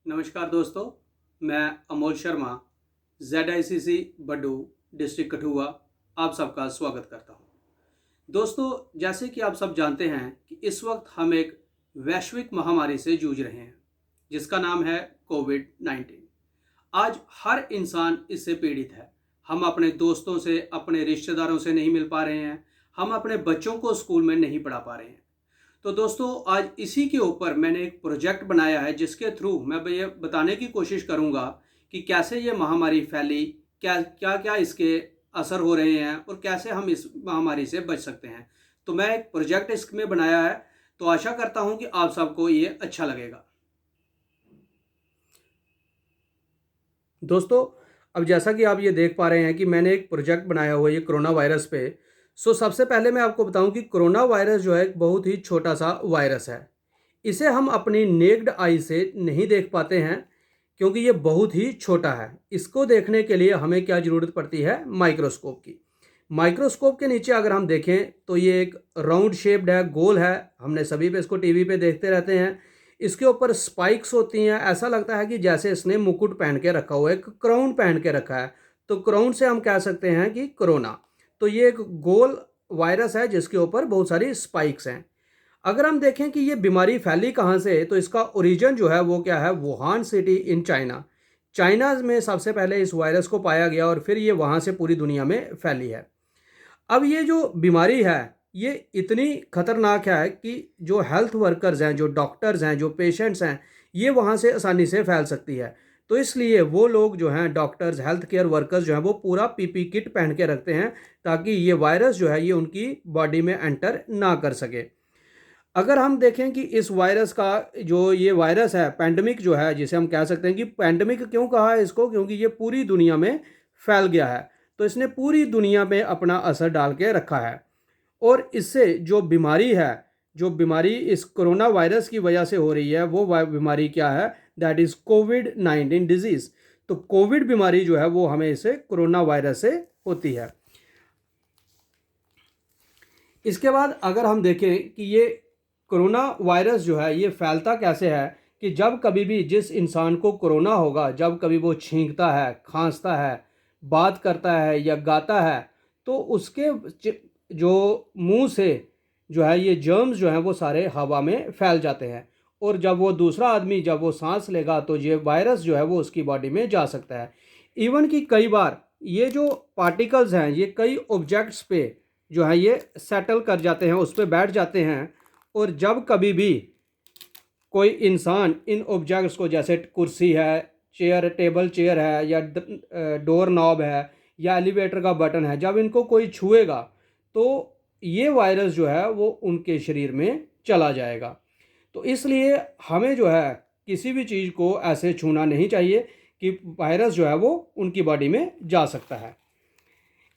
नमस्कार दोस्तों, मैं अमोल शर्मा ZICC बड्डू डिस्ट्रिक्ट कठुआ आप सबका स्वागत करता हूं। दोस्तों, जैसे कि आप सब जानते हैं कि इस वक्त हम एक वैश्विक महामारी से जूझ रहे हैं जिसका नाम है कोविड-19। आज हर इंसान इससे पीड़ित है। हम अपने दोस्तों से, अपने रिश्तेदारों से नहीं मिल पा रहे हैं। हम अपने बच्चों को स्कूल में नहीं पढ़ा पा रहे हैं। तो दोस्तों, आज इसी के ऊपर मैंने एक प्रोजेक्ट बनाया है जिसके थ्रू मैं ये बताने की कोशिश करूंगा कि कैसे ये महामारी फैली, क्या क्या क्या इसके असर हो रहे हैं और कैसे हम इस महामारी से बच सकते हैं। तो मैं एक प्रोजेक्ट इसमें बनाया है, तो आशा करता हूं कि आप सबको ये अच्छा लगेगा। दोस्तों, अब जैसा कि आप ये देख पा रहे हैं कि मैंने एक प्रोजेक्ट बनाया हुआ है ये कोरोना वायरस पे। सबसे पहले मैं आपको बताऊं कि कोरोना वायरस जो है एक बहुत ही छोटा सा वायरस है। इसे हम अपनी नेक्ड आई से नहीं देख पाते हैं क्योंकि ये बहुत ही छोटा है। इसको देखने के लिए हमें क्या ज़रूरत पड़ती है? माइक्रोस्कोप की। माइक्रोस्कोप के नीचे अगर हम देखें तो ये एक राउंड शेप्ड है, गोल है। हमने सभी पे इसको टीवी पे देखते रहते हैं। इसके ऊपर स्पाइक्स होती हैं। ऐसा लगता है कि जैसे इसने मुकुट पहन के रखा हुआ है, एक क्राउन पहन के रखा है। तो क्राउन से हम कह सकते हैं कि कोरोना। तो ये एक गोल वायरस है जिसके ऊपर बहुत सारी स्पाइक्स हैं। अगर हम देखें कि ये बीमारी फैली कहाँ से, तो इसका ओरिजिन जो है वो क्या है? Wuhan city in China. China में सबसे पहले इस वायरस को पाया गया और फिर ये वहाँ से पूरी दुनिया में फैली है। अब ये जो बीमारी है ये इतनी खतरनाक है कि जो हेल्थ वर्कर्स हैं, जो डॉक्टर्स हैं, जो पेशेंट्स हैं, ये वहाँ से आसानी से फैल सकती है। तो इसलिए वो लोग जो हैं, डॉक्टर्स, हेल्थ केयर वर्कर्स जो हैं, वो पूरा पीपी किट पहन के रखते हैं ताकि ये वायरस जो है ये उनकी बॉडी में एंटर ना कर सके। अगर हम देखें कि इस वायरस का जो ये वायरस है, पैंडमिक जो है, जिसे हम कह सकते हैं कि पैंडमिक क्यों कहा है इसको, क्योंकि ये पूरी दुनिया में फैल गया है। तो इसने पूरी दुनिया में अपना असर डाल के रखा है। और इससे जो बीमारी है, जो बीमारी इस कोरोना वायरस की वजह से हो रही है, वो बीमारी क्या है? That is covid disease. तो कोविड बीमारी जो है वो हमें इसे कोरोना वायरस से होती है। इसके बाद अगर हम देखें कि ये कोरोना वायरस जो है ये फैलता कैसे है, कि जब कभी भी जिस इंसान को कोरोना होगा, जब कभी वो छींकता है, खांसता है, बात करता है या गाता है, तो उसके जो मुंह से जो है ये जर्म्स जो हैं वो सारे हवा में फैल जाते हैं। और जब वो दूसरा आदमी जब वो सांस लेगा तो ये वायरस जो है वो उसकी बॉडी में जा सकता है। इवन कि कई बार ये जो पार्टिकल्स हैं ये कई ऑब्जेक्ट्स पे जो है ये सेटल कर जाते हैं, उस पर बैठ जाते हैं। और जब कभी भी कोई इंसान इन ऑब्जेक्ट्स को, जैसे कुर्सी है, चेयर, टेबल चेयर है, या डोर नॉब है, या एलिवेटर का बटन है, जब इनको कोई छुएगा तो ये वायरस जो है वो उनके शरीर में चला जाएगा। तो इसलिए हमें जो है किसी भी चीज़ को ऐसे छूना नहीं चाहिए कि वायरस जो है वो उनकी बॉडी में जा सकता है।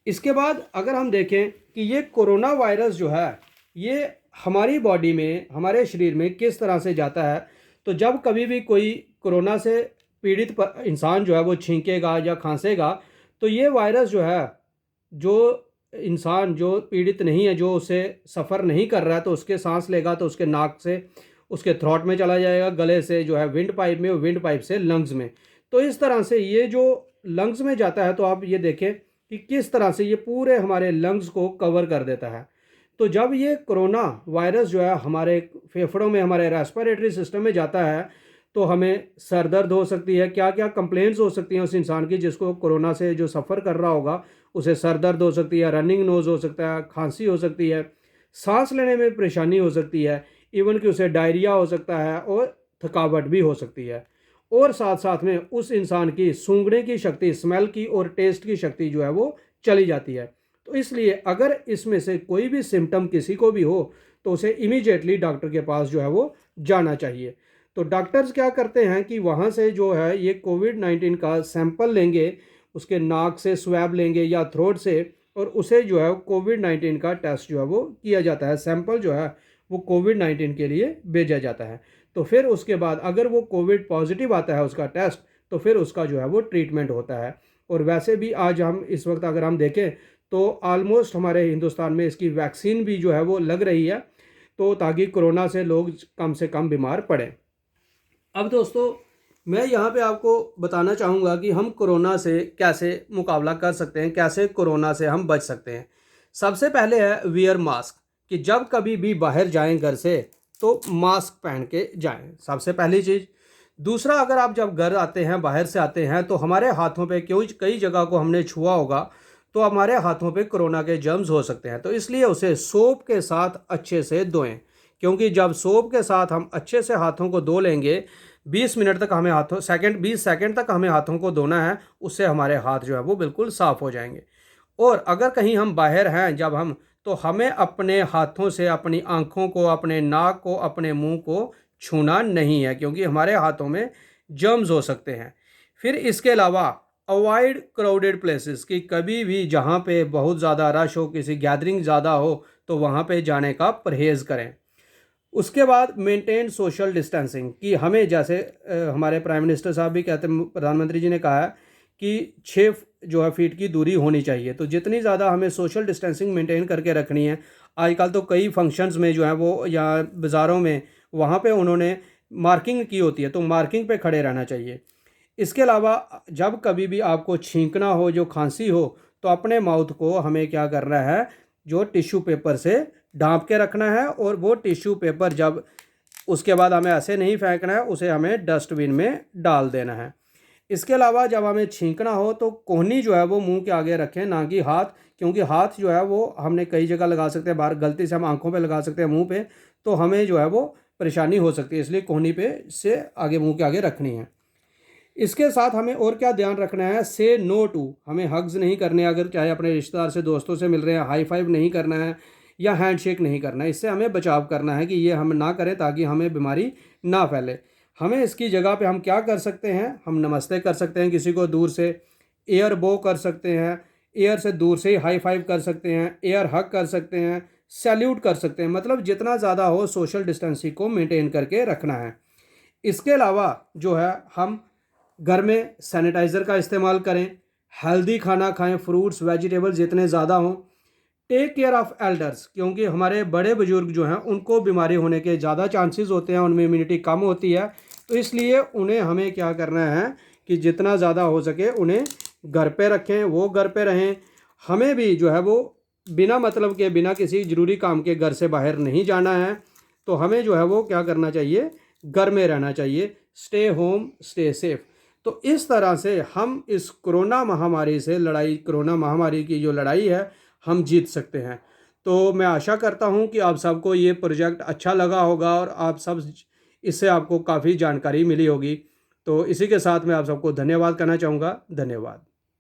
इसके बाद अगर हम देखें कि ये कोरोना वायरस जो है ये हमारी बॉडी में, हमारे शरीर में किस तरह से जाता है, तो जब कभी भी कोई कोरोना से पीड़ित इंसान जो है वो छींकेगा या खांसेगा, तो ये वायरस जो है, जो इंसान जो पीड़ित नहीं है, जो उसे सफ़र नहीं कर रहा है, तो उसके सांस लेगा तो उसके नाक से उसके थ्रोट में चला जाएगा, गले से जो है विंड पाइप में, विंड पाइप से लंग्स में। तो इस तरह से ये जो लंग्स में जाता है, तो आप ये देखें कि किस तरह से ये पूरे हमारे लंग्स को कवर कर देता है। तो जब ये कोरोना वायरस जो है हमारे फेफड़ों में, हमारे रेस्पिरेटरी सिस्टम में जाता है, तो हमें सर दर्द हो सकती है। क्या क्या कंप्लेंट्स हो सकती हैं उस इंसान की जिसको कोरोना से जो सफ़र कर रहा होगा, उसे सर दर्द हो सकती है, रनिंग नोज़ हो सकता है, खांसी हो सकती है, सांस लेने में परेशानी हो सकती है, इवन कि उसे डायरिया हो सकता है और थकावट भी हो सकती है। और साथ साथ में उस इंसान की सूंघने की शक्ति, स्मेल की और टेस्ट की शक्ति जो है वो चली जाती है। तो इसलिए अगर इसमें से कोई भी सिम्टम किसी को भी हो तो उसे इमीडिएटली डॉक्टर के पास जो है वो जाना चाहिए। तो डॉक्टर्स क्या करते हैं कि वहाँ से जो है ये कोविड-19 का सैंपल लेंगे, उसके नाक से स्वैब लेंगे या थ्रोट से, और उसे जो है कोविड-19 का टेस्ट जो है वो किया जाता है। सैंपल जो है वो कोविड-19 के लिए भेजा जाता है। तो फिर उसके बाद अगर वो कोविड पॉजिटिव आता है उसका टेस्ट, तो फिर उसका जो है वो ट्रीटमेंट होता है। और वैसे भी आज हम इस वक्त अगर हम देखें तो ऑलमोस्ट हमारे हिंदुस्तान में इसकी वैक्सीन भी जो है वो लग रही है, तो ताकि कोरोना से लोग कम बीमार पड़ें। अब दोस्तों, मैं यहाँ पे आपको बताना चाहूँगा कि हम कोरोना से कैसे मुकाबला कर सकते हैं, कैसे कोरोना से हम बच सकते हैं। सबसे पहले है वियर मास्क, कि जब कभी भी बाहर जाएं घर से तो मास्क पहन के जाएं, सबसे पहली चीज़। दूसरा, अगर आप जब घर आते हैं, बाहर से आते हैं, तो हमारे हाथों पे क्यों कई जगह को हमने छुआ होगा, तो हमारे हाथों पे कोरोना के जर्म्स हो सकते हैं। तो इसलिए उसे सोप के साथ अच्छे से धोएं, क्योंकि जब सोप के साथ हम अच्छे से हाथों को धो लेंगे, 20 मिनट तक हमें हाथों 20 सेकंड तक हमें हाथों को धोना है, उससे हमारे हाथ जो है वो बिल्कुल साफ़ हो जाएंगे। और अगर कहीं हम बाहर हैं जब हम, तो हमें अपने हाथों से अपनी आँखों को, अपने नाक को, अपने मुँह को छूना नहीं है, क्योंकि हमारे हाथों में जर्म्स हो सकते हैं। फिर इसके अलावा अवॉइड क्राउडेड प्लेसेस, कि कभी भी जहाँ पे बहुत ज़्यादा रश हो, किसी गैदरिंग ज़्यादा हो, तो वहाँ पे जाने का परहेज़ करें। उसके बाद मेंटेन सोशल डिस्टेंसिंग, कि हमें जैसे हमारे प्राइम मिनिस्टर साहब भी कहते हैं, प्रधानमंत्री जी ने कहा है कि 6 जो है फीट की दूरी होनी चाहिए। तो जितनी ज़्यादा हमें सोशल डिस्टेंसिंग मेंटेन करके रखनी है। आजकल तो कई फंक्शंस में जो है वो, या बाज़ारों में, वहाँ पे उन्होंने मार्किंग की होती है, तो मार्किंग पे खड़े रहना चाहिए। इसके अलावा जब कभी भी आपको छींकना हो, जो खांसी हो, तो अपने माउथ को हमें क्या करना है, जो टिश्यू पेपर से ढाँप के रखना है, और वो टिश्यू पेपर जब, उसके बाद हमें ऐसे नहीं फेंकना है, उसे हमें डस्टबिन में डाल देना है। इसके अलावा जब हमें छींकना हो तो कोहनी जो है वो मुंह के आगे रखें, ना कि हाथ, क्योंकि हाथ जो है वो हमने कई जगह लगा सकते हैं, बाहर गलती से हम आंखों पे लगा सकते हैं, मुंह पे, तो हमें जो है वो परेशानी हो सकती है, इसलिए कोहनी पे से आगे, मुंह के आगे रखनी है। इसके साथ हमें और क्या ध्यान रखना है, से नो टू, हमें हग्स नहीं करने, अगर चाहे अपने रिश्तेदार से, दोस्तों से मिल रहे हैं, हाई फाइव नहीं करना है या हैंडशेक नहीं करना है। इससे हमें बचाव करना है कि ये हम ना करें, ताकि हमें बीमारी ना फैले। हमें इसकी जगह पे हम क्या कर सकते हैं, हम नमस्ते कर सकते हैं किसी को दूर से, एयर बो कर सकते हैं, एयर से दूर से ही हाई फाइव कर सकते हैं, एयर हग कर सकते हैं, सैल्यूट कर सकते हैं, मतलब जितना ज़्यादा हो सोशल डिस्टेंसिंग को मेंटेन करके रखना है। इसके अलावा जो है, हम घर में सैनिटाइज़र का इस्तेमाल करें, हेल्दी खाना खाएं, फ्रूट्स वेजिटेबल्स जितने ज़्यादा हों। टेक केयर ऑफ़ एल्डर्स, क्योंकि हमारे बड़े बुजुर्ग जो हैं उनको बीमारी होने के ज़्यादा चांसेस होते हैं, उनमें इम्यूनिटी कम होती है, तो इसलिए उन्हें हमें क्या करना है कि जितना ज़्यादा हो सके उन्हें घर पे रखें, वो घर पे रहें। हमें भी जो है वो बिना मतलब के, बिना किसी ज़रूरी काम के घर से बाहर नहीं जाना है, तो हमें जो है वो क्या करना चाहिए, घर में रहना चाहिए। Stay home stay safe. तो इस तरह से हम इस कोरोना महामारी से लड़ाई, कोरोना महामारी की जो लड़ाई है, हम जीत सकते हैं। तो मैं आशा करता हूँ कि आप सबको ये प्रोजेक्ट अच्छा लगा होगा, और आप सब, इससे आपको काफ़ी जानकारी मिली होगी। तो इसी के साथ मैं आप सबको धन्यवाद कहना चाहूँगा। धन्यवाद।